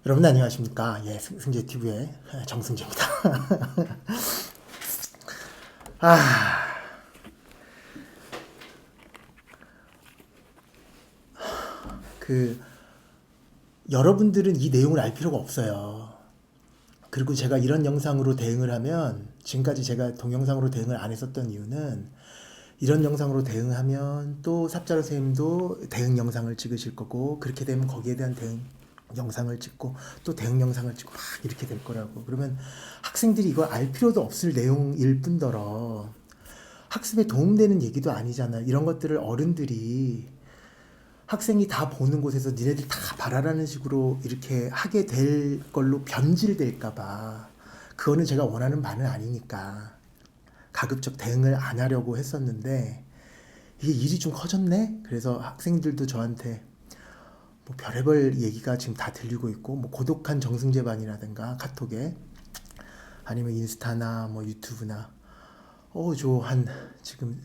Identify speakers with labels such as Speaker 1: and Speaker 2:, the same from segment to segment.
Speaker 1: 여러분 안녕하십니까? 예, 승재TV의 정승재입니다. 아, 그, 여러분들은 이 내용을 알 필요가 없어요. 그리고 제가 이런 영상으로 대응을 하면, 지금까지 제가 동영상으로 대응을 안 했었던 이유는, 이런 영상으로 대응하면 또 삽자루 선생님도 대응 영상을 찍으실 거고, 그렇게 되면 거기에 대한 대응 영상을 찍고, 또 대응 영상을 찍고, 막 이렇게 될 거라고. 그러면 학생들이 이걸 알 필요도 없을 내용일 뿐더러, 학습에 도움되는 얘기도 아니잖아요. 이런 것들을 어른들이 학생이 다 보는 곳에서 니네들 다 봐라라는 식으로 이렇게 하게 될 걸로 변질될까봐 그거는 제가 원하는 바는 아니니까 가급적 대응을 안 하려고 했었는데 이게 일이 좀 커졌네. 그래서 학생들도 저한테 뭐 별의별 얘기가 지금 다 들리고 있고 뭐 고독한 정승재 반이라든가 카톡에 아니면 인스타나 뭐 유튜브나 저 한 지금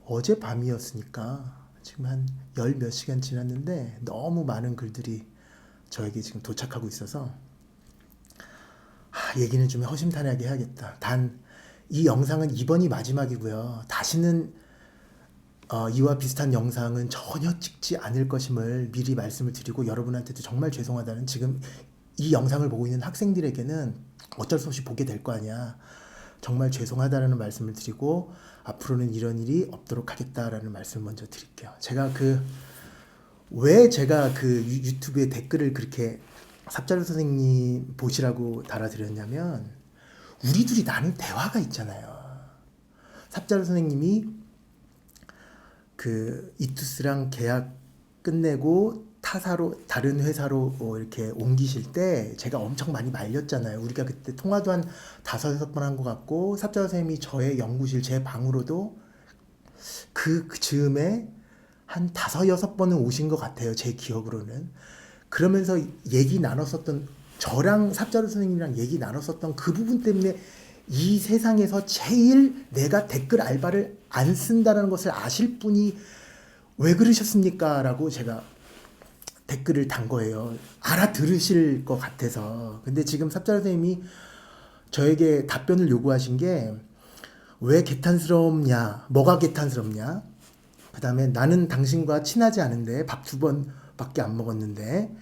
Speaker 1: 어제 밤이었으니까 지금 한 열 몇 시간 지났는데 너무 많은 글들이 저에게 지금 도착하고 있어서 얘기는 좀 허심탄회하게 해야겠다. 단 이 영상은 이번이 마지막이고요. 다시는 이와 비슷한 영상은 전혀 찍지 않을 것임을 미리 말씀을 드리고 여러분한테도 정말 죄송하다는 지금 이 영상을 보고 있는 학생들에게는 어쩔 수 없이 보게 될 거 아니야. 정말 죄송하다는 말씀을 드리고 앞으로는 이런 일이 없도록 하겠다라는 말씀을 먼저 드릴게요. 왜 제가 그 유튜브에 댓글을 그렇게 삽자루 선생님 보시라고 달아드렸냐면 우리 둘이 나눈 대화가 있잖아요. 삽자루 선생님이 그 이투스랑 계약 끝내고 타사로 다른 회사로 이렇게 옮기실 때 제가 엄청 많이 말렸잖아요. 우리가 그때 통화도 한 5-6번 한 것 같고 삽자루 선생님이 저의 연구실 제 방으로도 그 즈음에 한 5-6번은 오신 것 같아요. 제 기억으로는. 그러면서 얘기 나눴었던 저랑 삽자루 선생님이랑 얘기 나눴었던 그 부분 때문에 이 세상에서 제일 내가 댓글 알바를 안 쓴다는 것을 아실 분이 왜 그러셨습니까? 라고 제가 댓글을 단 거예요. 알아들으실 것 같아서. 근데 지금 삽자루 선생님이 저에게 답변을 요구하신 게 왜 개탄스럽냐? 뭐가 개탄스럽냐? 그 다음에 나는 당신과 친하지 않은데 밥 2번밖에 안 먹었는데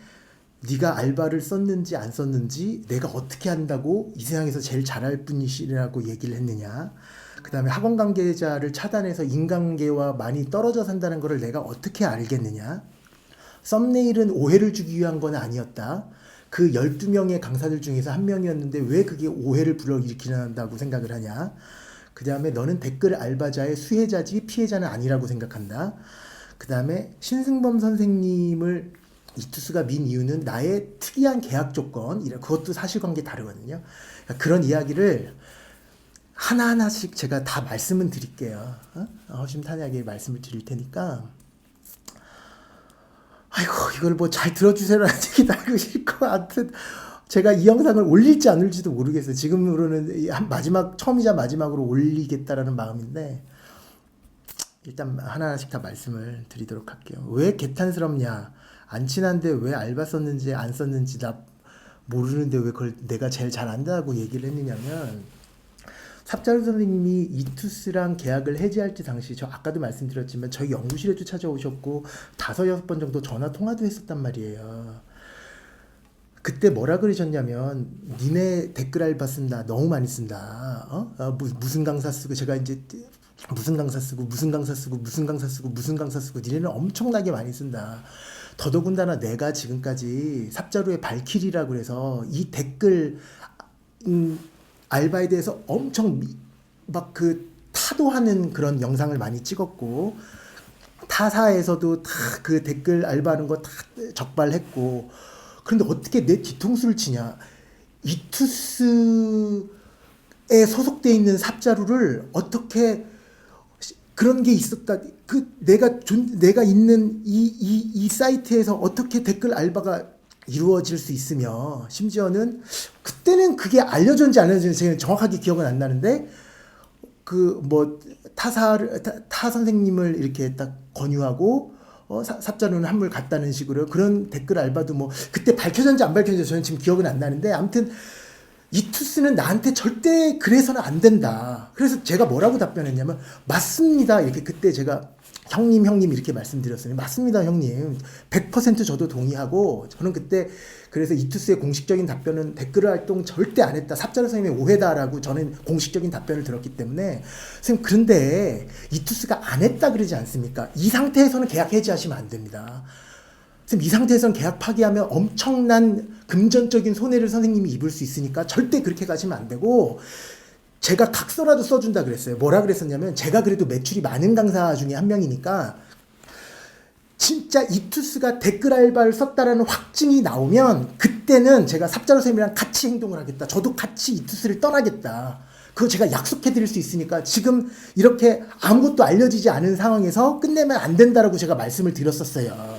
Speaker 1: 네가 알바를 썼는지 안 썼는지 내가 어떻게 한다고 이 세상에서 제일 잘할 분이시라고 얘기를 했느냐. 그 다음에 학원 관계자를 차단해서 인간관계와 많이 떨어져 산다는 것을 내가 어떻게 알겠느냐. 썸네일은 오해를 주기 위한 건 아니었다. 그 12명의 강사들 중에서 한 명이었는데 왜 그게 오해를 불러일으킨다고 생각을 하냐. 그 다음에 너는 댓글 알바자의 수혜자지 피해자는 아니라고 생각한다. 그 다음에 신승범 선생님을 이투스가 민 이유는 나의 특이한 계약 조건, 그것도 사실관계 다르거든요. 그러니까 그런 이야기를 하나하나씩 제가 다 말씀은 드릴게요. 허심탄회하게 말씀을 드릴 테니까 아이고 이걸 뭐 잘 들어주세요라는 얘기 나고 싫고 하여튼 제가 이 영상을 올릴지 안 올릴지도 모르겠어요. 지금으로는 마지막 처음이자 마지막으로 올리겠다라는 마음인데 일단 하나하나씩 다 말씀을 드리도록 할게요. 왜 개탄스럽냐? 안 친한데 왜 알바 썼는지 안 썼는지 나 모르는데 왜 그걸 내가 제일 잘 안다고 얘기를 했느냐면 삽자루 선생님이 이투스랑 계약을 해지할 때 당시 저 아까도 말씀드렸지만 저희 연구실에도 찾아오셨고 5-6번 정도 전화 통화도 했었단 말이에요. 그때 뭐라 그러셨냐면 니네 댓글 알바 쓴다 너무 많이 쓴다 무슨 강사 쓰고 제가 이제 무슨 강사 쓰고 무슨 강사 쓰고 무슨 강사 쓰고 무슨 강사 쓰고 니네는 엄청나게 많이 쓴다. 더더군다나 내가 지금까지 삽자루의 발키리라고 해서 이 댓글 알바에 대해서 엄청 막 그 타도하는 그런 영상을 많이 찍었고 타사에서도 다 그 댓글 알바하는 거 다 적발했고 그런데 어떻게 내 뒤통수를 치냐. 이투스에 소속돼 있는 삽자루를 어떻게 그런 게 있었다. 내가 있는 이 사이트에서 어떻게 댓글 알바가 이루어질 수 있으며 심지어는 그때는 그게 알려졌는지 안 알려졌는지 제가 정확하게 기억은 안 나는데 그 뭐 타 선생님을 이렇게 딱 권유하고 삽자루는 한물 같다는 식으로 그런 댓글 알바도 뭐 그때 밝혀졌는지 안 밝혀졌는지 저는 지금 기억은 안 나는데 아무튼 이투스는 나한테 절대 그래서는 안 된다. 그래서 제가 뭐라고 답변했냐면 맞습니다. 이렇게 그때 제가 형님 이렇게 말씀드렸어요. 맞습니다 형님. 100% 저도 동의하고 저는 그때 그래서 이투스의 공식적인 답변은 댓글 활동 절대 안 했다. 삽자루 선생님의 오해다라고 저는 공식적인 답변을 들었기 때문에 선생님 그런데 이투스가 안 했다 그러지 않습니까? 이 상태에서는 계약 해지하시면 안 됩니다. 선생님 이 상태에서는 계약 파기하면 엄청난 금전적인 손해를 선생님이 입을 수 있으니까 절대 그렇게 가시면 안 되고 제가 각서라도 써준다 그랬어요. 뭐라 그랬었냐면 제가 그래도 매출이 많은 강사 중에 한 명이니까 진짜 이투스가 댓글 알바를 썼다라는 확증이 나오면 그때는 제가 삽자루 선생님이랑 같이 행동을 하겠다. 저도 같이 이투스를 떠나겠다. 그거 제가 약속해 드릴 수 있으니까 지금 이렇게 아무것도 알려지지 않은 상황에서 끝내면 안 된다라고 제가 말씀을 드렸었어요.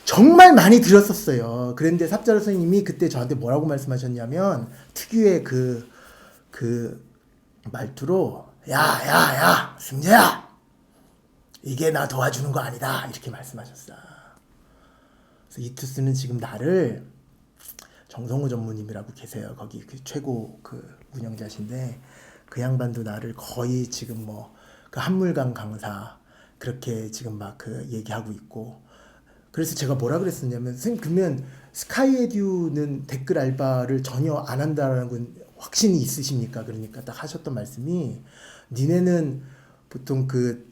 Speaker 1: 정말 많이 들었었어요. 그런데 삽자루 선생님이 그때 저한테 뭐라고 말씀하셨냐면 특유의 그 말투로 야 승재야 이게 나 도와주는 거 아니다 이렇게 말씀하셨어. 그래서 이투스는 지금 나를 정성호 전무님이라고 계세요. 거기 그 최고 그 운영자신데 그 양반도 나를 거의 지금 뭐 그 한물강 강사 그렇게 지금 막 그 얘기하고 있고 그래서 제가 뭐라 그랬었냐면 선생님 그러면 스카이에듀는 댓글 알바를 전혀 안 한다라는 건 확신이 있으십니까? 그러니까 딱 하셨던 말씀이 니네는 보통 그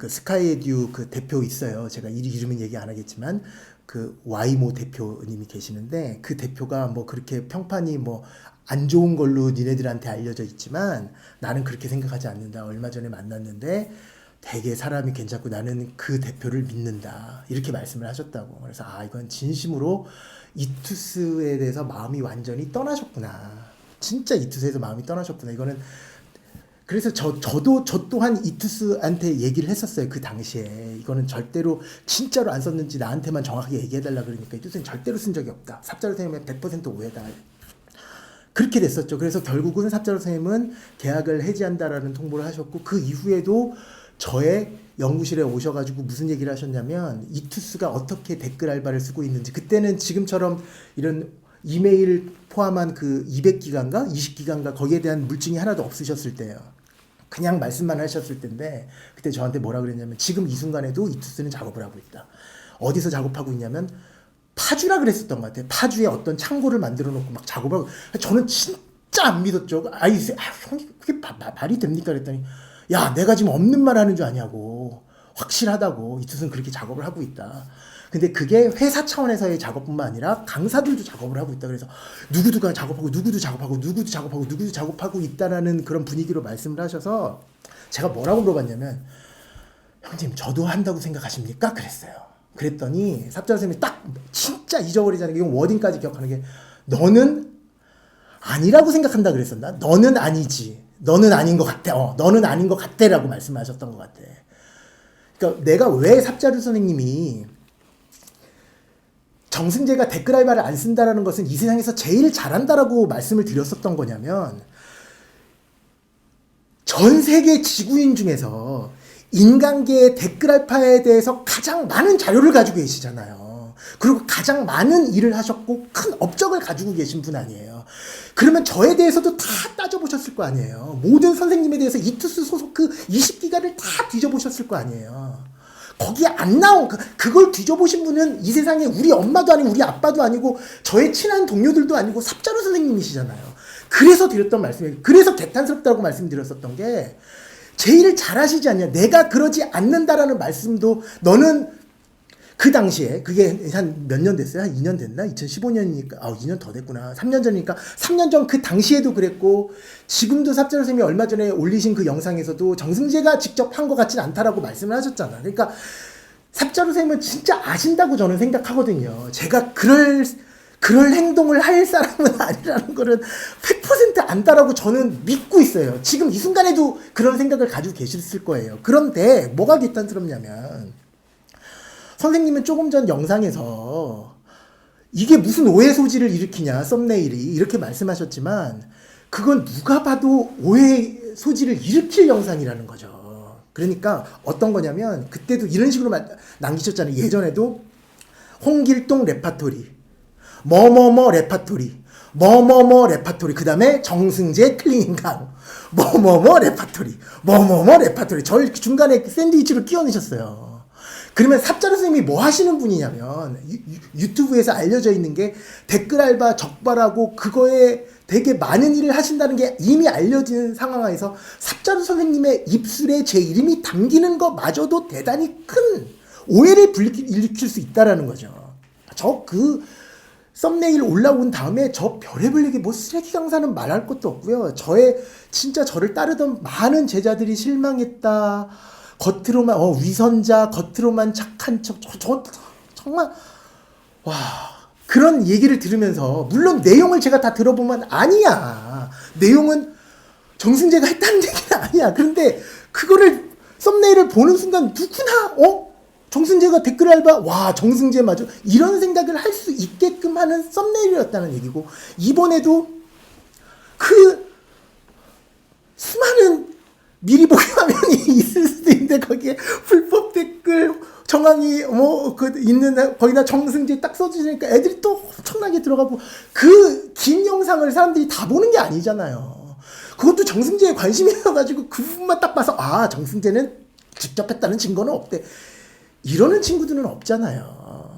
Speaker 1: 스카이에듀 그 대표 있어요. 제가 이름은 얘기 안 하겠지만 그 와이모 대표님이 계시는데 그 대표가 뭐 그렇게 평판이 뭐 안 좋은 걸로 니네들한테 알려져 있지만 나는 그렇게 생각하지 않는다. 얼마 전에 만났는데 되게 사람이 괜찮고 나는 그 대표를 믿는다. 이렇게 말씀을 하셨다고. 그래서 이건 진심으로 이투스에 대해서 마음이 완전히 떠나셨구나. 진짜 이투스에서 마음이 떠나셨구나. 이거는 그래서 저 또한 이투스한테 얘기를 했었어요. 그 당시에 이거는 절대로 진짜로 안 썼는지 나한테만 정확하게 얘기해달라 그러니까 이투스는 절대로 쓴 적이 없다. 삽자루 선생님의 100% 오해다. 그렇게 됐었죠. 그래서 결국은 삽자루 선생님은 계약을 해지한다라는 통보를 하셨고 그 이후에도 저의 연구실에 오셔가지고 무슨 얘기를 하셨냐면 이투스가 어떻게 댓글 알바를 쓰고 있는지 그때는 지금처럼 이런 이메일 포함한 그 200기가인가 20기가인가 거기에 대한 물증이 하나도 없으셨을 때예요. 그냥 말씀만 하셨을 때인데 그때 저한테 뭐라 그랬냐면 지금 이 순간에도 이투스는 작업을 하고 있다. 어디서 작업하고 있냐면 파주라 그랬었던 것 같아요. 파주에 어떤 창고를 만들어 놓고 막 작업을 하고 저는 진짜 안 믿었죠. 형이 그게 말이 됩니까? 그랬더니 야 내가 지금 없는 말 하는 줄 아냐고. 확실하다고. 이투스는 그렇게 작업을 하고 있다. 근데 그게 회사 차원에서의 작업뿐만 아니라 강사들도 작업을 하고 있다. 그래서 누구도 작업하고 있다라는 그런 분위기로 말씀을 하셔서 제가 뭐라고 물어봤냐면 형님 저도 한다고 생각하십니까? 그랬어요. 그랬더니 삽자루 선생님이 딱 진짜 잊어버리지 않은 게 워딩까지 기억하는 게 너는 아니라고 생각한다 그랬었나? 너는 아니지. 너는 아닌 것 같아. 너는 아닌 것 같아라고 말씀하셨던 것 같아. 그러니까 내가 왜 삽자루 선생님이 정승재가 댓글 알바를 안 쓴다라는 것은 이 세상에서 제일 잘한다라고 말씀을 드렸었던 거냐면 전 세계 지구인 중에서 인간계의 댓글 알파에 대해서 가장 많은 자료를 가지고 계시잖아요. 그리고 가장 많은 일을 하셨고 큰 업적을 가지고 계신 분 아니에요. 그러면 저에 대해서도 다 따져보셨을 거 아니에요. 모든 선생님에 대해서 이투스 소속 그 20기가를 다 뒤져보셨을 거 아니에요. 거기에 안 나온 그걸 뒤져보신 분은 이 세상에 우리 엄마도 아니고 우리 아빠도 아니고 저의 친한 동료들도 아니고 삽자루 선생님이시잖아요. 그래서 드렸던 말씀이에요. 그래서 개탄스럽다고 말씀드렸었던 게 제일 잘하시지 않냐. 내가 그러지 않는다라는 말씀도 너는 그 당시에 그게 한 몇 년 됐어요? 한 2년 됐나? 2015년이니까 2년 더 됐구나. 3년 전이니까 3년 전 그 당시에도 그랬고 지금도 삽자루 선생님이 얼마 전에 올리신 그 영상에서도 정승재가 직접 한 것 같진 않다라고 말씀을 하셨잖아. 그러니까 삽자루 선생님은 진짜 아신다고 저는 생각하거든요. 제가 그럴 행동을 할 사람은 아니라는 거는 100% 안다라고 저는 믿고 있어요. 지금 이 순간에도 그런 생각을 가지고 계셨을 거예요. 그런데 뭐가 개탄스럽냐면 선생님은 조금 전 영상에서 이게 무슨 오해 소지를 일으키냐 썸네일이 이렇게 말씀하셨지만 그건 누가 봐도 오해 소지를 일으킬 영상이라는 거죠. 그러니까 어떤 거냐면 그때도 이런 식으로 남기셨잖아요. 예전에도 홍길동 레파토리, 뭐뭐뭐 레파토리, 뭐뭐뭐 레파토리, 그 다음에 정승재 클리닝강, 뭐뭐뭐 레파토리, 뭐뭐뭐 레파토리. 저 중간에 샌드위치로 끼워 넣으셨어요. 그러면 삽자루 선생님이 뭐 하시는 분이냐면 유튜브에서 알려져 있는 게 댓글 알바 적발하고 그거에 되게 많은 일을 하신다는 게 이미 알려진 상황에서 삽자루 선생님의 입술에 제 이름이 담기는 것마저도 대단히 큰 오해를 일으킬 수 있다라는 거죠. 저 그 썸네일 올라온 다음에 저 별의별 얘기 뭐 쓰레기 강사는 말할 것도 없고요. 진짜 저를 따르던 많은 제자들이 실망했다. 겉으로만 위선자, 겉으로만 착한 척, 정말 와, 그런 얘기를 들으면서 물론 내용을 제가 다 들어보면 아니야. 내용은 정승재가 했다는 얘기는 아니야. 그런데 그거를 썸네일을 보는 순간 누구나 정승재가 댓글 알바, 와, 정승재 맞아, 이런 생각을 할 수 있게끔 하는 썸네일이었다는 얘기고, 이번에도 그 수많은 미리 보기 화면이 있을 수도 있는데 거기에 불법 댓글 정황이 있는 거기다 정승재 딱 써주니까 애들이 또 엄청나게 들어가고, 그 긴 영상을 사람들이 다 보는 게 아니잖아요. 그것도 정승재에 관심이 있어가지고 그 부분만 딱 봐서 정승재는 직접 했다는 증거는 없대, 이러는 친구들은 없잖아요.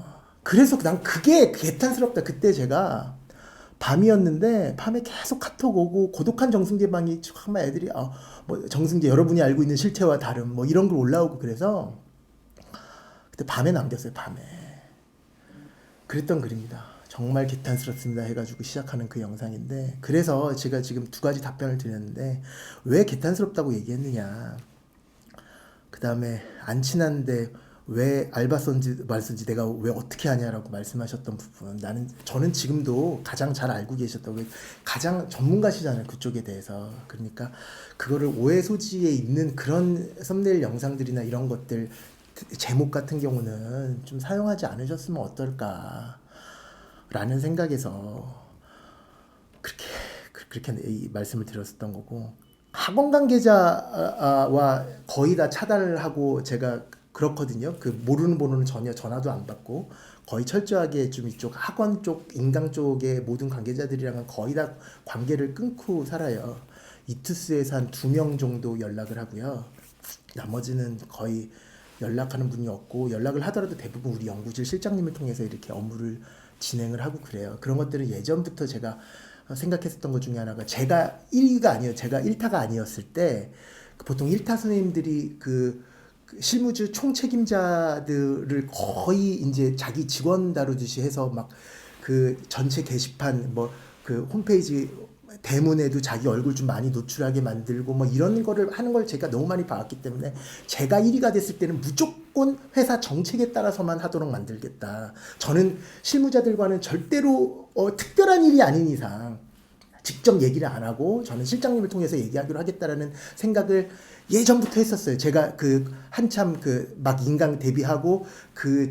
Speaker 1: 그래서 난 그게 개탄스럽다. 그때 제가 밤이었는데 밤에 계속 카톡 오고 고독한 정승재 방이 정말 애들이 뭐 정승재 여러분이 알고 있는 실체와 다름 뭐 이런 걸 올라오고, 그래서 그때 밤에 남겼어요. 밤에 그랬던 글입니다. 정말 개탄스럽습니다 해가지고 시작하는 그 영상인데, 그래서 제가 지금 두 가지 답변을 드렸는데, 왜 개탄스럽다고 얘기했느냐, 그 다음에 안 친한데 왜 알바 말쓴지 내가 왜 어떻게 하냐라고 말씀하셨던 부분, 저는 지금도 가장 잘 알고 계셨다고, 가장 전문가시잖아요 그쪽에 대해서. 그러니까 그거를 오해 소지에 있는 그런 썸네일 영상들이나 이런 것들 제목 같은 경우는 좀 사용하지 않으셨으면 어떨까 라는 생각에서 그렇게 이 말씀을 드렸었던 거고, 학원 관계자와 거의 다 차단을 하고 제가 그렇거든요. 그 모르는 번호는 전혀 전화도 안 받고 거의 철저하게 좀 이쪽 학원 쪽, 인강 쪽의 모든 관계자들이랑은 거의 다 관계를 끊고 살아요. 이투스에서 한 2명 정도 연락을 하고요. 나머지는 거의 연락하는 분이 없고, 연락을 하더라도 대부분 우리 연구실 실장님을 통해서 이렇게 업무를 진행을 하고 그래요. 그런 것들은 예전부터 제가 생각했었던 것 중에 하나가, 제가 1위가 아니에요. 제가 1타가 아니었을 때 보통 1타 선생님들이 그 실무주 총책임자들을 거의 이제 자기 직원 다루듯이 해서 막 그 전체 게시판 뭐 그 홈페이지 대문에도 자기 얼굴 좀 많이 노출하게 만들고 뭐 이런 거를 하는 걸 제가 너무 많이 봐왔기 때문에, 제가 1위가 됐을 때는 무조건 회사 정책에 따라서만 하도록 만들겠다. 저는 실무자들과는 절대로 특별한 일이 아닌 이상 직접 얘기를 안 하고 저는 실장님을 통해서 얘기하기로 하겠다라는 생각을 예전부터 했었어요. 제가 그 한참 그 막 인강 데뷔하고 그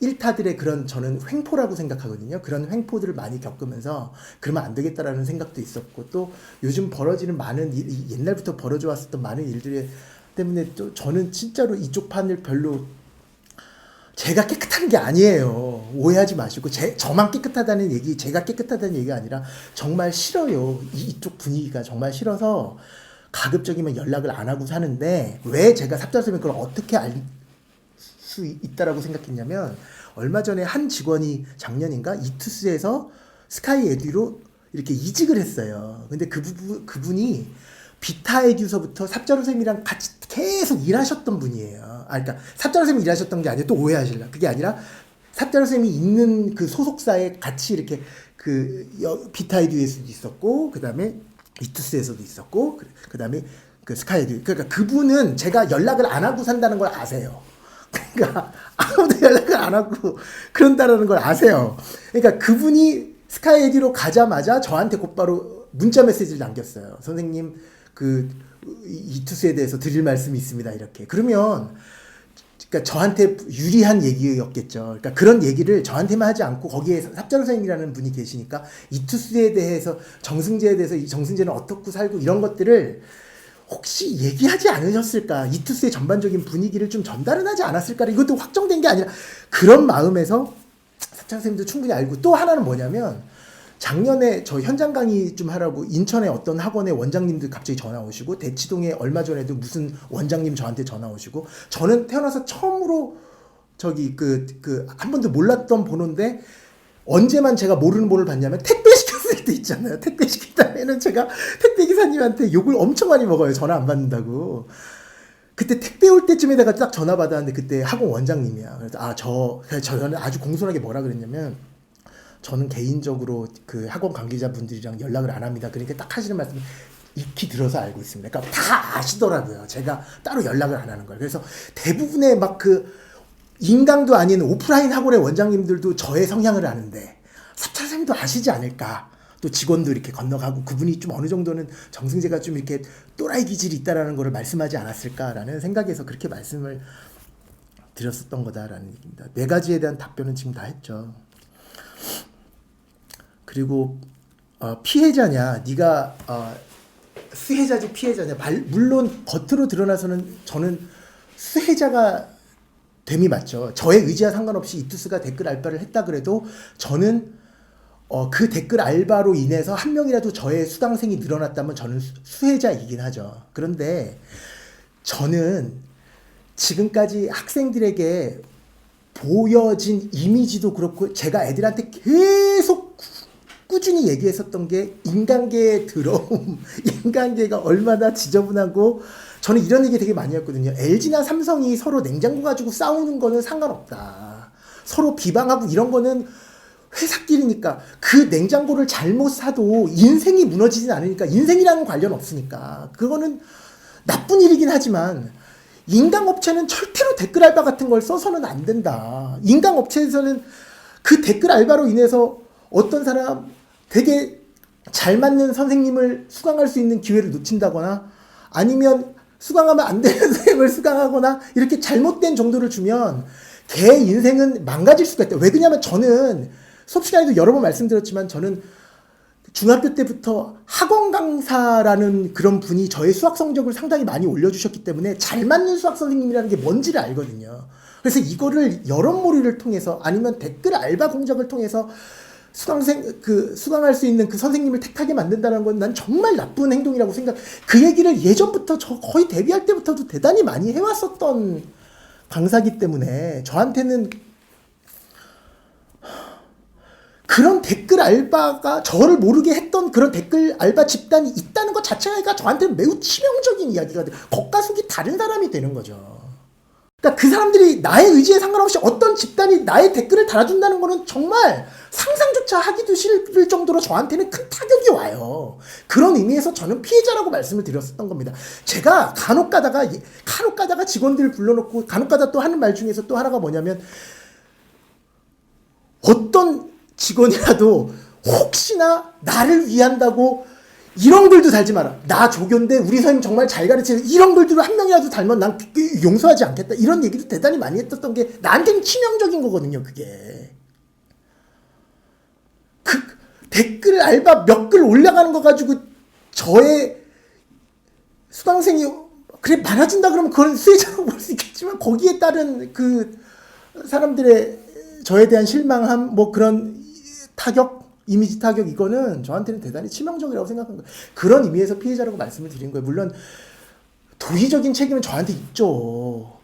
Speaker 1: 1타들의 그런, 저는 횡포라고 생각하거든요. 그런 횡포들을 많이 겪으면서 그러면 안 되겠다라는 생각도 있었고, 또 요즘 벌어지는 많은 옛날부터 벌어져 왔었던 많은 일들 때문에 또 저는 진짜로 이쪽 판을 별로, 제가 깨끗한 게 아니에요. 오해하지 마시고, 저만 깨끗하다는 얘기, 제가 깨끗하다는 얘기가 아니라 정말 싫어요. 이쪽 분위기가 정말 싫어서 가급적이면 연락을 안 하고 사는데, 왜 제가 삽자루쌤이 그걸 어떻게 알 수 있다라고 생각했냐면, 얼마 전에 한 직원이 작년인가 이투스에서 스카이 에듀로 이렇게 이직을 했어요. 근데 그분이 비타 에듀서부터 삽자루쌤이랑 같이 계속 일하셨던 분이에요. 그러니까 삽자루쌤이 일하셨던 게 아니라, 또 오해하실라, 그게 아니라 삽자루쌤이 있는 그 소속사에 같이 이렇게 비타 에듀에서도 있었고, 그 다음에 이투스에서도 있었고, 그 다음에 그 스카이 에듀. 그러니까 그분은 제가 연락을 안 하고 산다는 걸 아세요. 그러니까 아무도 연락을 안 하고 그런다는 걸 아세요. 그러니까 그분이 스카이 에듀로 가자마자 저한테 곧바로 문자 메시지를 남겼어요. 선생님, 그 이투스에 대해서 드릴 말씀이 있습니다. 이렇게. 그러면 그러니까 저한테 유리한 얘기였겠죠. 그러니까 그런 얘기를 저한테만 하지 않고, 거기에 삽자루 선생님이라는 분이 계시니까 이투스에 대해서, 정승재에 대해서, 이 정승재는 어떻고 살고 이런 것들을 혹시 얘기하지 않으셨을까? 이투스의 전반적인 분위기를 좀 전달은 하지 않았을까? 이것도 확정된 게 아니라 그런 마음에서 사창 선생님도 충분히 알고, 또 하나는 뭐냐면 작년에 저 현장 강의 좀 하라고 인천의 어떤 학원의 원장님들 갑자기 전화 오시고, 대치동에 얼마 전에도 무슨 원장님 저한테 전화 오시고, 저는 태어나서 처음으로 저기 한 번도 몰랐던 번호인데 언제만 제가 모르는 번호를 받냐면 택배 시켰을 때 있잖아요. 택배 시킬 때에는 제가 택배 기사님한테 욕을 엄청 많이 먹어요. 전화 안 받는다고. 그때 택배 올 때쯤에 내가 딱 전화 받았는데 그때 학원 원장님이야. 그래서 저는 아주 공손하게 뭐라 그랬냐면, 저는 개인적으로 그 학원 관계자분들이랑 연락을 안 합니다. 그러니까 딱 하시는 말씀이 익히 들어서 알고 있습니다. 그러니까 다 아시더라고요. 제가 따로 연락을 안 하는 걸. 그래서 대부분의 막 인강도 아닌 오프라인 학원의 원장님들도 저의 성향을 아는데 삽차 선생님도 아시지 않을까. 또 직원도 이렇게 건너가고 그분이 좀 어느 정도는 정승재가 좀 이렇게 또라이 기질이 있다라는 거를 말씀하지 않았을까라는 생각에서 그렇게 말씀을 드렸었던 거다라는 얘기입니다. 네 가지에 대한 답변은 지금 다 했죠. 그리고 피해자냐, 네가 수혜자지 피해자냐. 물론 겉으로 드러나서는 저는 수혜자가 됨이 맞죠. 저의 의지와 상관없이 이투스가 댓글 알바를 했다 그래도 저는 그 댓글 알바로 인해서 한 명이라도 저의 수강생이 늘어났다면 저는 수혜자이긴 하죠. 그런데 저는 지금까지 학생들에게 보여진 이미지도 그렇고 제가 애들한테 계속 꾸준히 얘기했었던 게 인간계의 더러움, 인간계가 얼마나 지저분하고, 저는 이런 얘기 되게 많이 했거든요. LG나 삼성이 서로 냉장고 가지고 싸우는 거는 상관없다. 서로 비방하고 이런 거는 회사끼리니까. 그 냉장고를 잘못 사도 인생이 무너지진 않으니까, 인생이랑은 관련 없으니까 그거는 나쁜 일이긴 하지만, 인강업체는 절대로 댓글 알바 같은 걸 써서는 안 된다. 인강업체에서는 그 댓글 알바로 인해서 어떤 사람 되게 잘 맞는 선생님을 수강할 수 있는 기회를 놓친다거나, 아니면 수강하면 안 되는 선생님을 수강하거나, 이렇게 잘못된 정도를 주면 걔 인생은 망가질 수가 있다. 왜 그러냐면 저는 수업 시간에도 여러 번 말씀드렸지만, 저는 중학교 때부터 학원 강사라는 그런 분이 저의 수학 성적을 상당히 많이 올려주셨기 때문에 잘 맞는 수학 선생님이라는 게 뭔지를 알거든요. 그래서 이거를 여론몰이를 통해서 아니면 댓글 알바 공작을 통해서 수강할 수 있는 그 선생님을 택하게 만든다는 건 난 정말 나쁜 행동이라고 생각. 그 얘기를 예전부터 저 거의 데뷔할 때부터도 대단히 많이 해왔었던 강사기 때문에, 저한테는 그런 댓글 알바가 저를 모르게 했던 그런 댓글 알바 집단이 있다는 것 자체가 저한테는 매우 치명적인 이야기가 돼. 겉과 속이 다른 사람이 되는 거죠. 그러니까 그 사람들이 나의 의지에 상관없이 어떤 집단이 나의 댓글을 달아준다는 거는 정말 상상조차 하기도 싫을 정도로 저한테는 큰 타격이 와요. 그런 의미에서 저는 피해자라고 말씀을 드렸었던 겁니다. 제가 간혹 가다가 직원들 불러놓고 간혹 가다 또 하는 말 중에서 또 하나가 뭐냐면, 어떤 직원이라도 혹시나 나를 위한다고 이런 글도 달지 마라. 나 조교인데 우리 선생님 정말 잘 가르치는 이런 글들을 한 명이라도 달면 난 용서하지 않겠다. 이런 얘기도 대단히 많이 했었던 게 나한테는 치명적인 거거든요. 그게. 그 댓글 알바 몇 글 올라가는 거 가지고 저의 수강생이 그래 많아진다 그러면 그건 수혜자라고 볼 수 있겠지만, 거기에 따른 그 사람들의 저에 대한 실망함, 뭐 그런 타격, 이미지 타격, 이거는 저한테는 대단히 치명적이라고 생각합니다. 그런 의미에서 피해자라고 말씀을 드린 거예요. 물론 도의적인 책임은 저한테 있죠.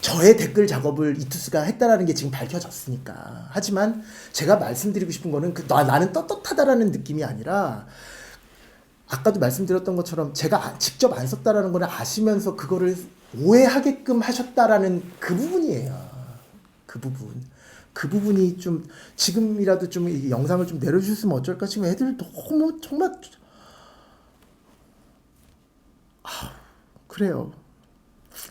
Speaker 1: 저의 댓글 작업을 이투스가 했다라는 게 지금 밝혀졌으니까. 하지만 제가 말씀드리고 싶은 거는 나는 떳떳하다라는 느낌이 아니라, 아까도 말씀드렸던 것처럼 제가 직접 안 썼다라는 거를 아시면서 그거를 오해하게끔 하셨다라는 그 부분이에요. 그 부분이 좀 지금이라도 좀 이 영상을 좀 내려주셨으면 어쩔까. 지금 애들 너무 정말 그래요.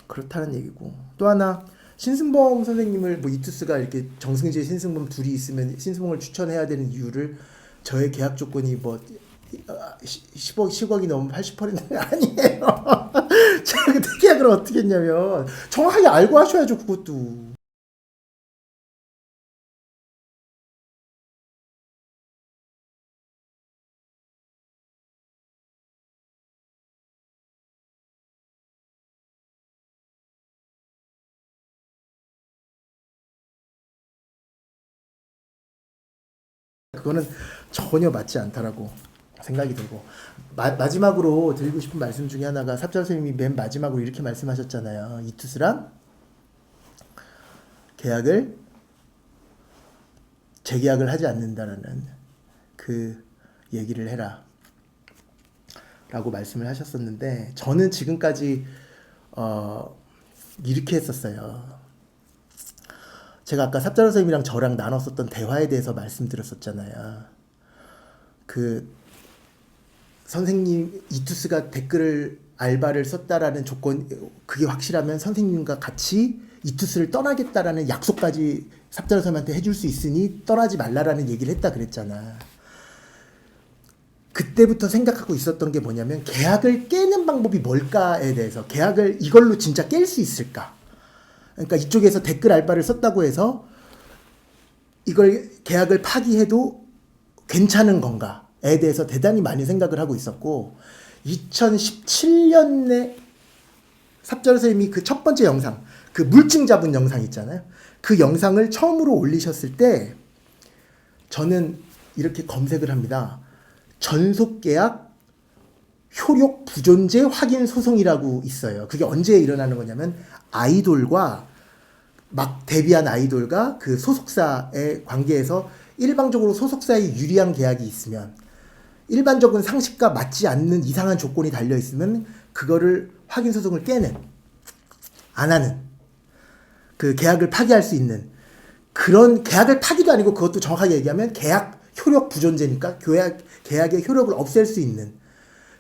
Speaker 1: 그렇다는 얘기고, 또 하나 신승범 선생님을 뭐 이투스가 이렇게 정승재 신승범 둘이 있으면 신승범을 추천해야 되는 이유를, 저의 계약 조건이 뭐 10억이 넘으면 80%는 아니에요. 제가 그때 계약을 어떻게 했냐면, 정확하게 알고 하셔야죠. 그것도. 그거는 전혀 맞지 않다라고 생각이 들고 마지막으로 드리고 싶은 말씀 중에 하나가 삽잘 선생님이 맨 마지막으로 이렇게 말씀하셨잖아요. 이투스랑 계약을 재계약을 하지 않는다라는 그 얘기를 해라 라고 말씀을 하셨었는데 저는 지금까지 이렇게 했었어요. 제가 아까 삽자로 선생님이랑 저랑 나눴었던 대화에 대해서 말씀드렸었잖아요. 그 선생님 이투스가 댓글을 알바를 썼다라는 조건 그게 확실하면 선생님과 같이 이투스를 떠나겠다라는 약속까지 삽자로 선생님한테 해줄 수 있으니 떠나지 말라라는 얘기를 했다 그랬잖아. 그때부터 생각하고 있었던 게 뭐냐면 계약을 깨는 방법이 뭘까에 대해서 계약을 이걸로 진짜 깰 수 있을까? 그러니까 이쪽에서 댓글 알바를 썼다고 해서 이걸 계약을 파기해도 괜찮은 건가에 대해서 대단히 많이 생각을 하고 있었고 2017년에 삽자로 선생님이 그 첫 번째 영상 그 물증 잡은 영상 있잖아요. 그 영상을 처음으로 올리셨을 때 저는 이렇게 검색을 합니다. 전속계약 효력 부존재 확인 소송이라고 있어요. 그게 언제 일어나는 거냐면 아이돌과 막 데뷔한 아이돌과 그 소속사의 관계에서 일방적으로 소속사에 유리한 계약이 있으면 일반적인 상식과 맞지 않는 이상한 조건이 달려 있으면 그거를 확인 소송을 깨는 안 하는 그 계약을 파기할 수 있는 그런 계약을 파기도 아니고 그것도 정확하게 얘기하면 계약 효력 부존재니까 계약의 효력을 없앨 수 있는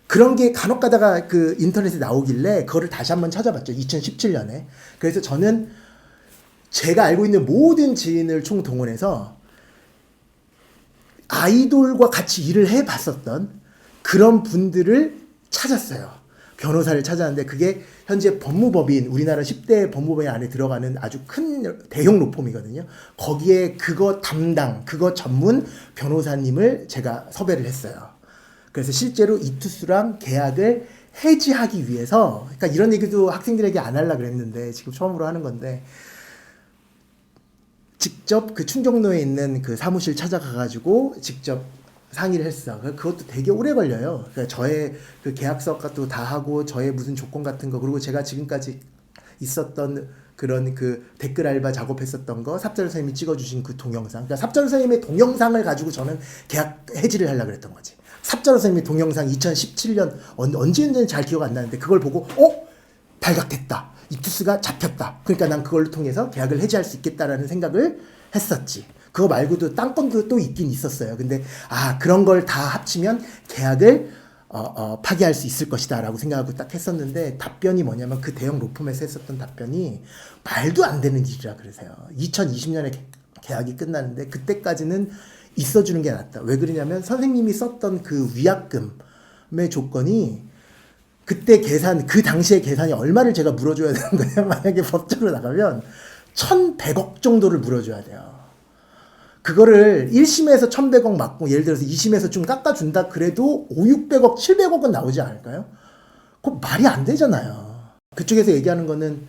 Speaker 1: 그런 게 간혹 가다가 그 인터넷에 나오길래 그거를 다시 한번 찾아봤죠. 2017년에. 그래서 저는 제가 알고 있는 모든 지인을 총동원해서 아이돌과 같이 일을 해봤었던 그런 분들을 찾았어요. 변호사를 찾았는데 그게 현재 법무법인 우리나라 10대 법무법인 안에 들어가는 아주 큰 대형 로펌이거든요. 거기에 그거 담당, 그거 전문 변호사님을 제가 섭외를 했어요. 그래서 실제로 이투스랑 계약을 해지하기 위해서 그러니까 이런 얘기도 학생들에게 안 하려고 그랬는데 지금 처음으로 하는 건데 직접 그 충정로에 있는 그 사무실 찾아가가지고 직접 상의를 했어. 그것도 되게 오래 걸려요. 그러니까 저의 그 계약서 같은 다 하고 저의 무슨 조건 같은 거 그리고 제가 지금까지 있었던 그런 그 댓글 알바 작업했었던 거 삽자루 선생님이 찍어주신 그 동영상. 그러니까 삽자루 선생님의 동영상을 가지고 저는 계약 해지를 하려고 그랬던 거지. 삽자루 선생님의 동영상 2017년 언제인지는 잘 기억 안 나는데 그걸 보고 발각됐다. 이투스가 잡혔다. 그러니까 난 그걸 통해서 계약을 해지할 수 있겠다라는 생각을 했었지. 그거 말고도 딴 건도 또 있긴 있었어요. 근데 그런 걸 다 합치면 계약을 파기할 수 있을 것이다 라고 생각하고 딱 했었는데 답변이 뭐냐면 그 대형 로펌에서 했었던 답변이 말도 안 되는 일이라 그러세요. 2020년에 계약이 끝났는데 그때까지는 있어주는 게 낫다. 왜 그러냐면 선생님이 썼던 그 위약금의 조건이 그때 계산, 그 당시에 계산이 얼마를 제가 물어줘야 되는 거냐. 만약에 법적으로 나가면 1,100억 정도를 물어줘야 돼요. 그거를 1심에서 1,100억 맞고 예를 들어서 2심에서 좀 깎아준다 그래도 500, 600억, 700억은 나오지 않을까요? 그거 말이 안 되잖아요. 그쪽에서 얘기하는 거는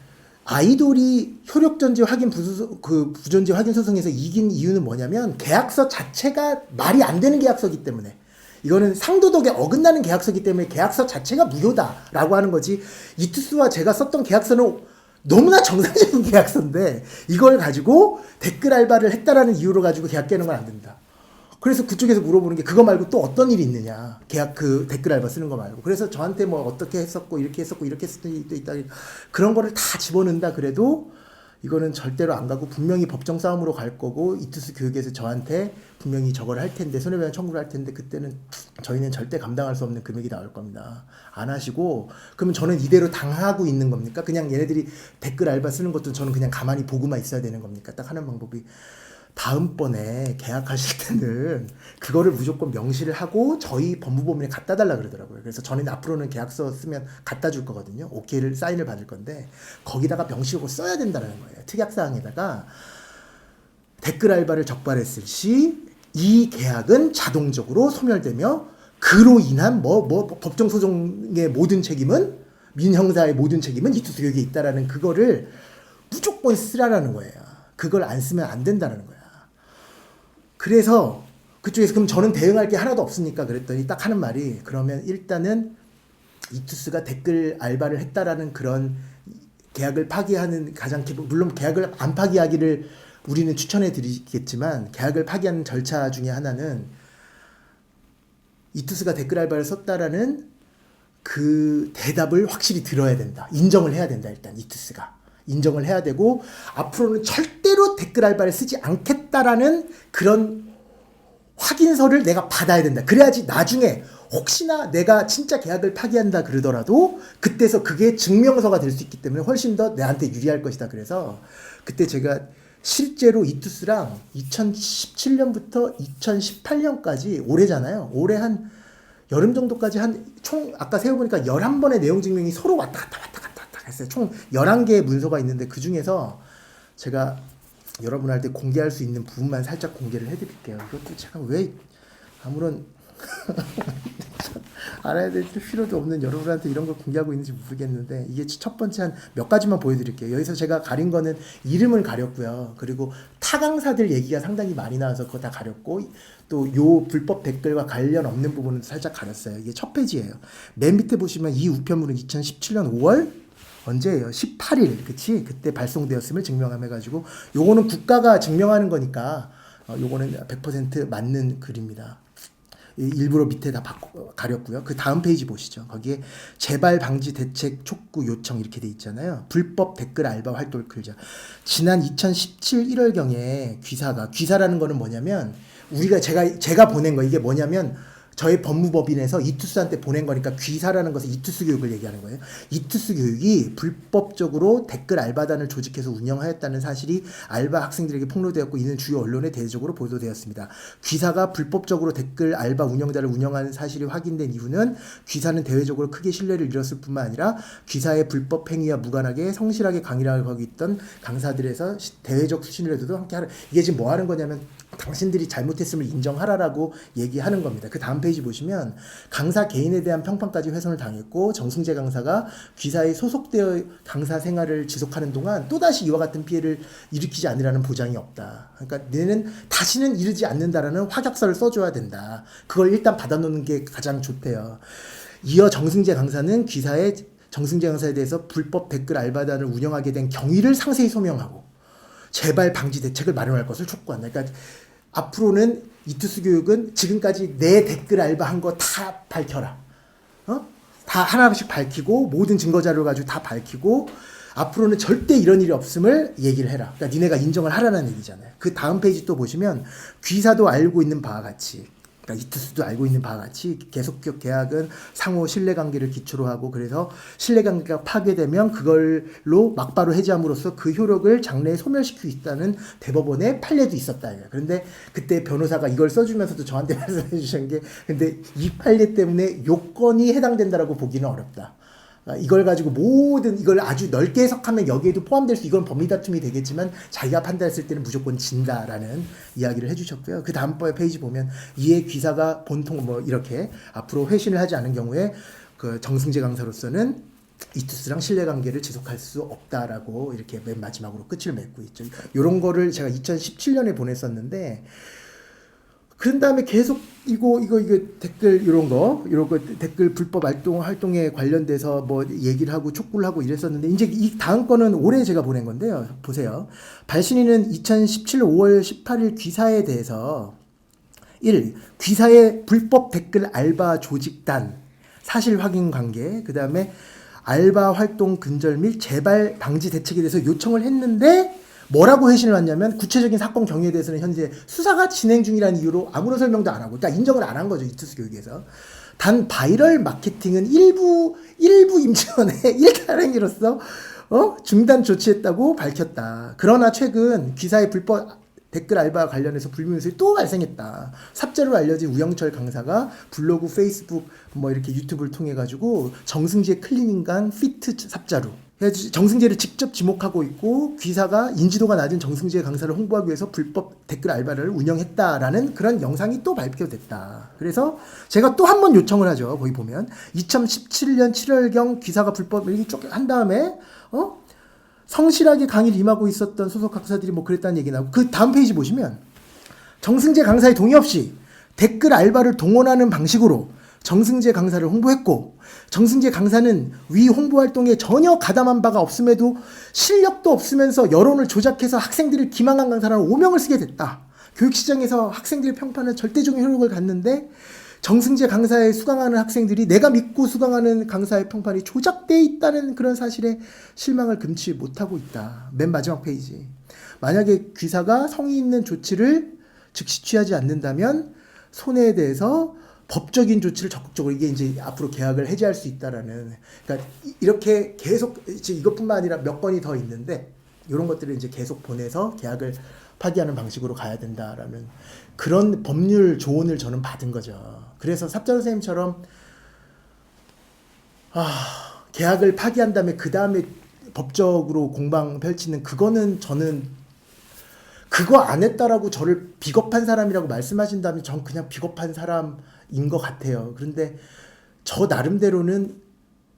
Speaker 1: 아이돌이 효력전제 확인 부존재 확인 소송에서 이긴 이유는 뭐냐면 계약서 자체가 말이 안 되는 계약서이기 때문에 이거는 상도덕에 어긋나는 계약서이기 때문에 계약서 자체가 무효다라고 하는 거지. 이투스와 제가 썼던 계약서는 너무나 정상적인 계약서인데 이걸 가지고 댓글 알바를 했다라는 이유로 가지고 계약 깨는 건 안 된다. 그래서 그쪽에서 물어보는 게 그거 말고 또 어떤 일이 있느냐. 계약 그 댓글 알바 쓰는 거 말고. 그래서 저한테 뭐 어떻게 했었고 이렇게 했었고 이렇게 했었던 일도 있다. 그런 거를 다 집어넣는다 그래도 이거는 절대로 안 가고 분명히 법정 싸움으로 갈 거고 이투스 교육에서 저한테 분명히 저걸 할 텐데 손해배상 청구를 할 텐데 그때는 저희는 절대 감당할 수 없는 금액이 나올 겁니다. 안 하시고 그러면 저는 이대로 당하고 있는 겁니까? 그냥 얘네들이 댓글 알바 쓰는 것도 저는 그냥 가만히 보고만 있어야 되는 겁니까? 딱 하는 방법이 다음번에 계약하실 때는 그거를 무조건 명시를 하고 저희 법무법인에 갖다 달라 그러더라고요. 그래서 저는 앞으로는 계약서 쓰면 갖다 줄 거거든요. 오케이를 사인을 받을 건데 거기다가 명시하고 써야 된다는 거예요. 특약사항에다가 댓글 알바를 적발했을 시 이 계약은 자동적으로 소멸되며 그로 인한 법정 소송의 모든 책임은 민형사의 모든 책임은 이투스 교육에 있다라는 그거를 무조건 쓰라라는 거예요. 그걸 안 쓰면 안 된다는 거야. 그래서 그쪽에서 그럼 저는 대응할 게 하나도 없으니까 그랬더니 딱 하는 말이 그러면 일단은 이투스가 댓글 알바를 했다라는 그런 계약을 파기하는 가장 기본 물론 계약을 안 파기하기를 우리는 추천해 드리겠지만 계약을 파기하는 절차 중에 하나는 이투스가 댓글 알바를 썼다라는 그 대답을 확실히 들어야 된다. 인정을 해야 된다. 일단 이투스가 인정을 해야 되고 앞으로는 절대로 댓글 알바를 쓰지 않겠다라는 그런 확인서를 내가 받아야 된다. 그래야지 나중에 혹시나 내가 진짜 계약을 파기한다 그러더라도 그때서 그게 증명서가 될 수 있기 때문에 훨씬 더 내한테 유리할 것이다. 그래서 그때 제가 실제로 이투스랑 2017년부터 2018년까지 올해잖아요. 올해 한 여름 정도까지 한 총 아까 세어보니까 11번의 내용 증명이 서로 왔다 갔다 했어요. 총 11개의 문서가 있는데 그 중에서 제가 여러분한테 공개할 수 있는 부분만 살짝 공개를 해드릴게요. 이것도 제가 왜 아무런 알아야 될 필요도 없는 여러분한테 이런 걸 공개하고 있는지 모르겠는데 이게 첫 번째 한 몇 가지만 보여드릴게요. 여기서 제가 가린 거는 이름을 가렸고요. 그리고 타 강사들 얘기가 상당히 많이 나와서 그거 다 가렸고 또 요 불법 댓글과 관련 없는 부분은 살짝 가렸어요. 이게 첫 페이지예요. 맨 밑에 보시면 이 우편물은 2017년 5월 언제예요? 18일 그치? 그때 발송되었음을 증명함해가지고 요거는 국가가 증명하는 거니까 요거는 100% 맞는 글입니다. 일부러 밑에 다 가렸고요. 그 다음 페이지 보시죠. 거기에 재발 방지 대책 촉구 요청 이렇게 돼 있잖아요. 불법 댓글 알바 활동을 끌자. 지난 2017 1월경에 귀사라는 거는 뭐냐면 우리가 제가 보낸 거 이게 뭐냐면 저희 법무법인에서 이투스한테 보낸 거니까 귀사라는 것은 이투스 교육을 얘기하는 거예요. 이투스 교육이 불법적으로 댓글 알바단을 조직해서 운영하였다는 사실이 알바 학생들에게 폭로되었고 이는 주요 언론에 대대적으로 보도되었습니다. 귀사가 불법적으로 댓글 알바 운영자를 운영하는 사실이 확인된 이후는 귀사는 대외적으로 크게 신뢰를 잃었을 뿐만 아니라 귀사의 불법 행위와 무관하게 성실하게 강의를 하고 있던 강사들에서 대외적 신뢰도도 함께 하는 이게 지금 뭐 하는 거냐면 당신들이 잘못했음을 인정하라라고 얘기하는 겁니다. 그 다음 페이지 보시면 강사 개인에 대한 평판까지 훼손을 당했고 정승재 강사가 귀사에 소속되어 강사 생활을 지속하는 동안 또다시 이와 같은 피해를 일으키지 않으라는 보장이 없다. 그러니까 너는 다시는 이르지 않는다라는 확약서를 써줘야 된다. 그걸 일단 받아놓는 게 가장 좋대요. 이어 정승재 강사는 정승재 강사에 대해서 불법 댓글 알바단을 운영하게 된 경위를 상세히 소명하고 재발 방지 대책을 마련할 것을 촉구한다. 그러니까 앞으로는 이투스 교육은 지금까지 내 댓글 알바한 거 다 밝혀라. 다 하나씩 밝히고 모든 증거 자료를 가지고 다 밝히고 앞으로는 절대 이런 일이 없음을 얘기를 해라. 그러니까 니네가 인정을 하라는 얘기잖아요. 그 다음 페이지 또 보시면 귀사도 알고 있는 바와 같이 그러니까 이투스도 알고 있는 바와 같이 계속적 계약은 상호 신뢰관계를 기초로 하고 그래서 신뢰관계가 파괴되면 그걸로 막바로 해지함으로써 그 효력을 장래에 소멸시키고 있다는 대법원의 판례도 있었다. 그런데 그때 변호사가 이걸 써주면서도 저한테 말씀해 주신 게 근데 이 판례 때문에 요건이 해당된다라고 보기는 어렵다. 이걸 가지고 이걸 아주 넓게 해석하면 여기에도 포함될 수 이건 법리 다툼이 되겠지만 자기가 판단했을 때는 무조건 진다라는 이야기를 해주셨고요. 그 다음 페이지 보면 이에 귀사가 본통 뭐 이렇게 앞으로 회신을 하지 않은 경우에 그 정승재 강사로서는 이투스랑 신뢰관계를 지속할 수 없다라고 이렇게 맨 마지막으로 끝을 맺고 있죠. 이런 거를 제가 2017년에 보냈었는데 그런 다음에 계속 이거 댓글 이런 거 댓글 불법 활동에 관련돼서 뭐 얘기를 하고 촉구를 하고 이랬었는데 이제 이 다음 거는 올해 제가 보낸 건데요. 보세요. 발신인은 2017 5월 18일 귀사에 대해서 1. 귀사의 불법 댓글 알바 조직단 사실 확인 관계 그 다음에 알바 활동 근절 및 재발 방지 대책에 대해서 요청을 했는데 뭐라고 회신을 왔냐면 구체적인 사건 경위에 대해서는 현재 수사가 진행 중이라는 이유로 아무런 설명도 안 하고 그러니까 인정을 안 한 거죠. 이투스 교육에서. 단 바이럴 마케팅은 일부 임직원의 일가행위로서 중단 조치했다고 밝혔다. 그러나 최근 귀사의 불법 댓글 알바와 관련해서 불미운설이 또 발생했다. 삽자로 알려진 우영철 강사가 블로그, 페이스북, 뭐 이렇게 유튜브를 통해 가지고 정승재 클린인간 피트 삽자루 정승재를 직접 지목하고 있고 귀사가 인지도가 낮은 정승재 강사를 홍보하기 위해서 불법 댓글 알바를 운영했다라는 그런 영상이 또 발표됐다. 그래서 제가 또 한 번 요청을 하죠. 거기 보면 2017년 7월경 귀사가 불법 이렇게 쭉 한 다음에 성실하게 강의를 임하고 있었던 소속 강사들이 뭐 그랬다는 얘기 나오고 그 다음 페이지 보시면 정승재 강사의 동의 없이 댓글 알바를 동원하는 방식으로 정승재 강사를 홍보했고, 정승재 강사는 위 홍보 활동에 전혀 가담한 바가 없음에도 실력도 없으면서 여론을 조작해서 학생들을 기망한 강사라는 오명을 쓰게 됐다. 교육시장에서 학생들의 평판은 절대적인 효력을 갖는데 정승재 강사에 수강하는 학생들이 내가 믿고 수강하는 강사의 평판이 조작돼 있다는 그런 사실에 실망을 금치 못하고 있다. 맨 마지막 페이지. 만약에 귀사가 성의 있는 조치를 즉시 취하지 않는다면 손해에 대해서 법적인 조치를 적극적으로, 이게 이제 앞으로 계약을 해지할 수 있다라는, 그러니까 이렇게 계속 이것뿐만 아니라 몇 건이 더 있는데 이런 것들을 이제 계속 보내서 계약을 파기하는 방식으로 가야 된다라는 그런 법률 조언을 저는 받은 거죠. 그래서 삽자루 선생님처럼 계약을 파기한 다음에 그 다음에 법적으로 공방 펼치는 그거는, 저는 그거 안 했다라고 저를 비겁한 사람이라고 말씀하신다면 전 그냥 비겁한 사람인 것 같아요. 그런데 저 나름대로는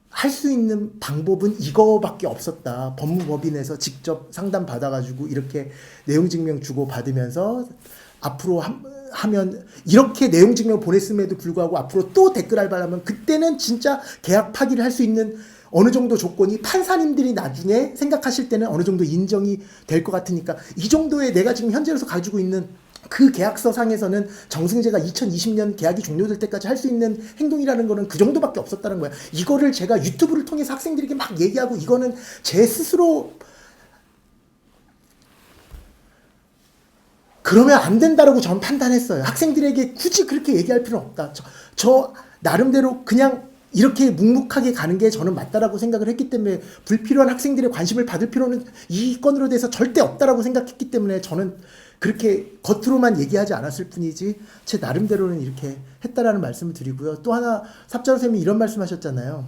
Speaker 1: 할 수 있는 방법은 이거밖에 없었다. 법무법인에서 직접 상담 받아가지고 이렇게 내용 증명 주고 받으면서 앞으로 하면, 이렇게 내용 증명 보냈음에도 불구하고 앞으로 또 댓글 알바를 하면 그때는 진짜 계약 파기를 할 수 있는 어느 정도 조건이 판사님들이 나중에 생각하실 때는 어느 정도 인정이 될 것 같으니까, 이 정도의 내가 지금 현재로서 가지고 있는 그 계약서 상에서는 정승재가 2020년 계약이 종료될 때까지 할 수 있는 행동이라는 거는 그 정도밖에 없었다는 거야. 이거를 제가 유튜브를 통해서 학생들에게 막 얘기하고, 이거는 제 스스로 그러면 안 된다라고 저는 판단했어요. 학생들에게 굳이 그렇게 얘기할 필요는 없다. 저 나름대로 그냥 이렇게 묵묵하게 가는 게 저는 맞다라고 생각을 했기 때문에, 불필요한 학생들의 관심을 받을 필요는 이 건으로 대해서 절대 없다라고 생각했기 때문에 저는 그렇게 겉으로만 얘기하지 않았을 뿐이지 제 나름대로는 이렇게 했다라는 말씀을 드리고요. 또 하나, 삽자루 쌤이 이런 말씀하셨잖아요.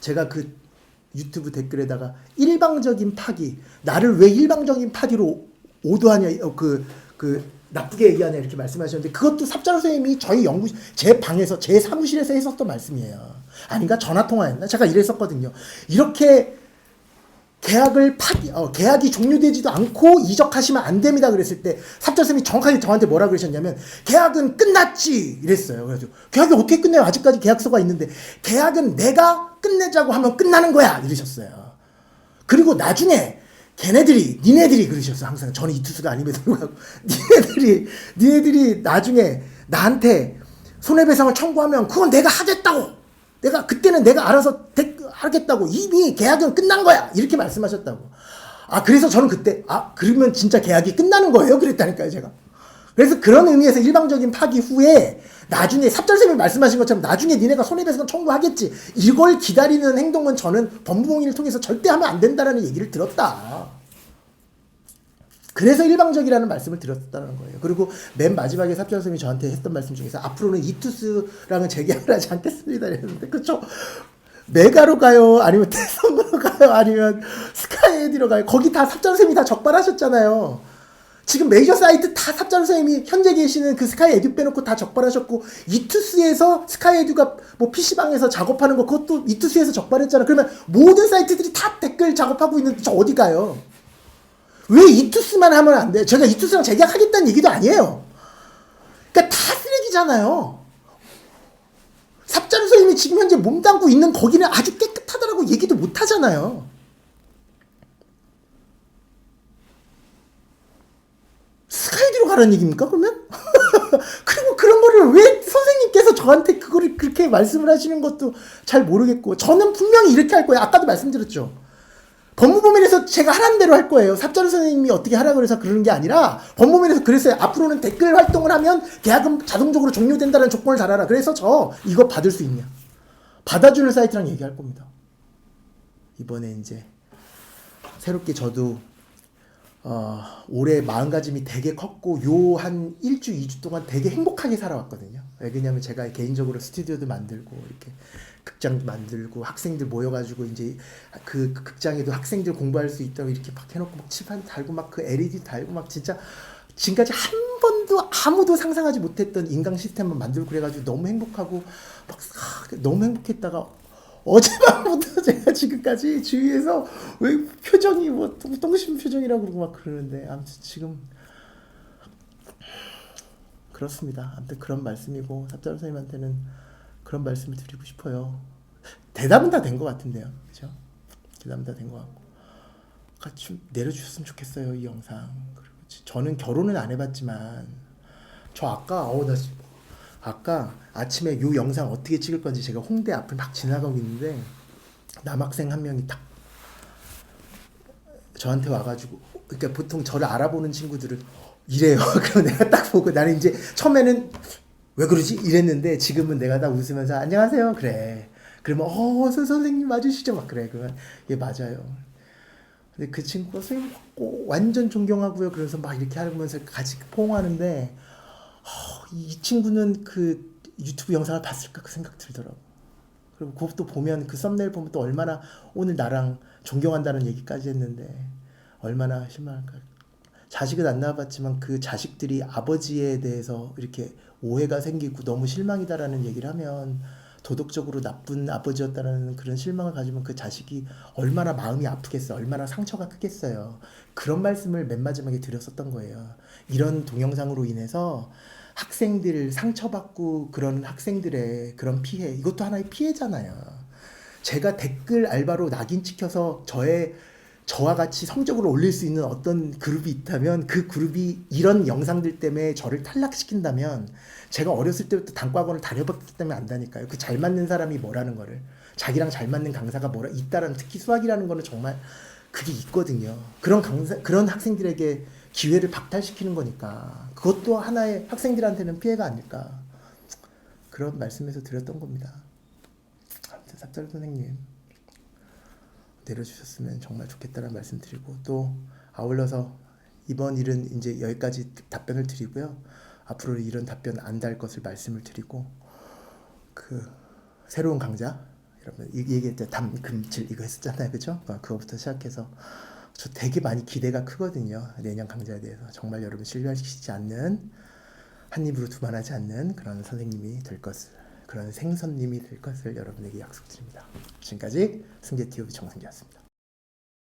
Speaker 1: 제가 그 유튜브 댓글에다가 일방적인 파기, 나를 왜 일방적인 파기로 오도하냐, 나쁘게 얘기하냐 이렇게 말씀하셨는데, 그것도 삽자루 선생님이 저희 제 방에서, 제 사무실에서 했었던 말씀이에요. 아닌가? 전화통화였나? 제가 이랬었거든요. 이렇게 계약이 종료되지도 않고 이적하시면 안 됩니다. 그랬을 때 삽자루 선생님이 정확하게 저한테 뭐라 그러셨냐면, 계약은 끝났지! 이랬어요. 그래서 계약이 어떻게 끝내요? 아직까지 계약서가 있는데. 계약은 내가 끝내자고 하면 끝나는 거야! 이러셨어요. 그리고 나중에 니네들이 그러셨어. 항상 저는 이투수가 아님에도 불구하고 니네들이 나중에 나한테 손해배상을 청구하면 그건 내가 하겠다고, 그때는 내가 알아서 하겠다고, 이미 계약은 끝난 거야, 이렇게 말씀하셨다고. 그래서 저는 그때 그러면 진짜 계약이 끝나는 거예요? 그랬다니까요, 제가. 그래서 그런 의미에서 일방적인 파기 후에 나중에 삽자루 선생님이 말씀하신 것처럼 나중에 니네가 손해배상 청구하겠지, 이걸 기다리는 행동은 저는 법무법인을 통해서 절대 하면 안 된다라는 얘기를 들었다. 그래서 일방적이라는 말씀을 드렸다는 거예요. 그리고 맨 마지막에 삽자루 선생님이 저한테 했던 말씀 중에서, 앞으로는 이투스랑은 재계약을 하지 않겠습니다 이랬는데, 그쵸? 메가로 가요? 아니면 태성으로 가요? 아니면 스카이에디로 가요? 거기 다 삽자루 선생님이 다 적발하셨잖아요. 지금 메이저 사이트 다 삽자루 선생님이 현재 계시는 그 스카이 에듀 빼놓고 다 적발하셨고, 이투스에서 스카이 에듀가 뭐 PC방에서 작업하는 거 그것도 이투스에서 적발했잖아. 그러면 모든 사이트들이 다 댓글 작업하고 있는데 저 어디 가요? 왜 이투스만 하면 안 돼? 제가 이투스랑 재계약하겠다는 얘기도 아니에요. 그러니까 다 쓰레기잖아요. 삽자루 선생님이 지금 현재 몸담고 있는 거기는 아주 깨끗하다라고 얘기도 못 하잖아요. 스카이디로 가라는 얘기입니까, 그러면? 그리고 그런 거를 왜 선생님께서 저한테 그거를 그렇게 말씀을 하시는 것도 잘 모르겠고, 저는 분명히 이렇게 할 거예요. 아까도 말씀드렸죠. 법무법인에서 제가 하라는 대로 할 거예요. 삽자루 선생님이 어떻게 하라고 그래서 그러는 게 아니라, 법무법인에서 그랬어요. 앞으로는 댓글 활동을 하면 계약은 자동적으로 종료된다는 조건을 달아라. 그래서 저 이거 받을 수 있냐, 받아주는 사이트랑 얘기할 겁니다. 이번에 이제 새롭게 저도 올해 마음가짐이 되게 컸고, 요 한 1주, 2주 동안 되게 행복하게 살아왔거든요. 왜냐면 제가 개인적으로 스튜디오도 만들고, 이렇게 극장도 만들고, 학생들 모여가지고, 이제 그 극장에도 학생들 공부할 수 있다고 이렇게 막 해놓고, 막 칠판 달고, 막 그 LED 달고, 막 진짜 지금까지 한 번도 아무도 상상하지 못했던 인강 시스템을 만들고, 그래가지고 너무 행복하고, 막 너무 행복했다가, 어젯밤부터 제가 지금까지 주위에서 왜 표정이 뭐 똥심 표정이라고 그러고 막 그러는데, 아무튼 지금 그렇습니다. 아무튼 그런 말씀이고 삽자루 선생님한테는 그런 말씀을 드리고 싶어요. 대답은 다 된 것 같은데요, 그죠? 대답은 다 된 것 같고 같이 좀 내려주셨으면 좋겠어요, 이 영상. 그리고 저는 결혼은 안 해봤지만 저 아까 아까 아침에 요 영상 어떻게 찍을 건지 제가 홍대 앞을 막 지나가고 있는데 남학생 한 명이 딱 저한테 와가지고 그러니까 보통 저를 알아보는 친구들은 이래요. 그럼 내가 딱 보고 나는 이제 처음에는 왜 그러지? 이랬는데 지금은 내가 다 웃으면서 안녕하세요. 그래. 그러면 선생님 맞으시죠? 막 그래. 그러면 예 맞아요. 근데 그 친구가 선생님 완전 존경하고요. 그래서 막 이렇게 하면서 같이 포옹하는데 이 친구는 그 유튜브 영상을 봤을까 그 생각 들더라고. 그리고 그것도 보면 그 썸네일 보면 또 얼마나 오늘 나랑 존경한다는 얘기까지 했는데 얼마나 실망할까. 자식은 안 낳아봤지만 그 자식들이 아버지에 대해서 이렇게 오해가 생기고 너무 실망이다라는 얘기를 하면 도덕적으로 나쁜 아버지였다라는 그런 실망을 가지면 그 자식이 얼마나 마음이 아프겠어요. 얼마나 상처가 크겠어요. 그런 말씀을 맨 마지막에 드렸었던 거예요. 이런 동영상으로 인해서 학생들 상처받고 그런 학생들의 그런 피해 이것도 하나의 피해잖아요. 제가 댓글 알바로 낙인 찍혀서 저와 같이 성적을 올릴 수 있는 어떤 그룹이 있다면 그 그룹이 이런 영상들 때문에 저를 탈락시킨다면 제가 어렸을 때부터 단과학원을 다녀봤기 때문에 안다니까요. 그 잘 맞는 사람이 뭐라는 거를 자기랑 잘 맞는 강사가 뭐라 있다라는 특히 수학이라는 거는 정말 그게 있거든요. 그런 학생들에게 기회를 박탈시키는 거니까 그것도 하나의 학생들한테는 피해가 아닐까 그런 말씀에서 드렸던 겁니다. 아무튼 삽자루 선생님 내려주셨으면 정말 좋겠다는 말씀 드리고 또 아울러서 이번 일은 이제 여기까지 답변을 드리고요. 앞으로 이런 답변 안 달 것을 말씀을 드리고 그 새로운 강좌 여러분 얘기했죠. 담금질 이거 했었잖아요. 그죠? 그거부터 시작해서 저 되게 많이 기대가 크거든요. 내년 강좌에 대해서 정말 여러분 신뢰시키지 않는 한 입으로 두말하지 않는 그런 선생님이 될 것을 그런 생선님이 될 것을 여러분에게 약속드립니다. 지금까지 승재TV 정승재였습니다.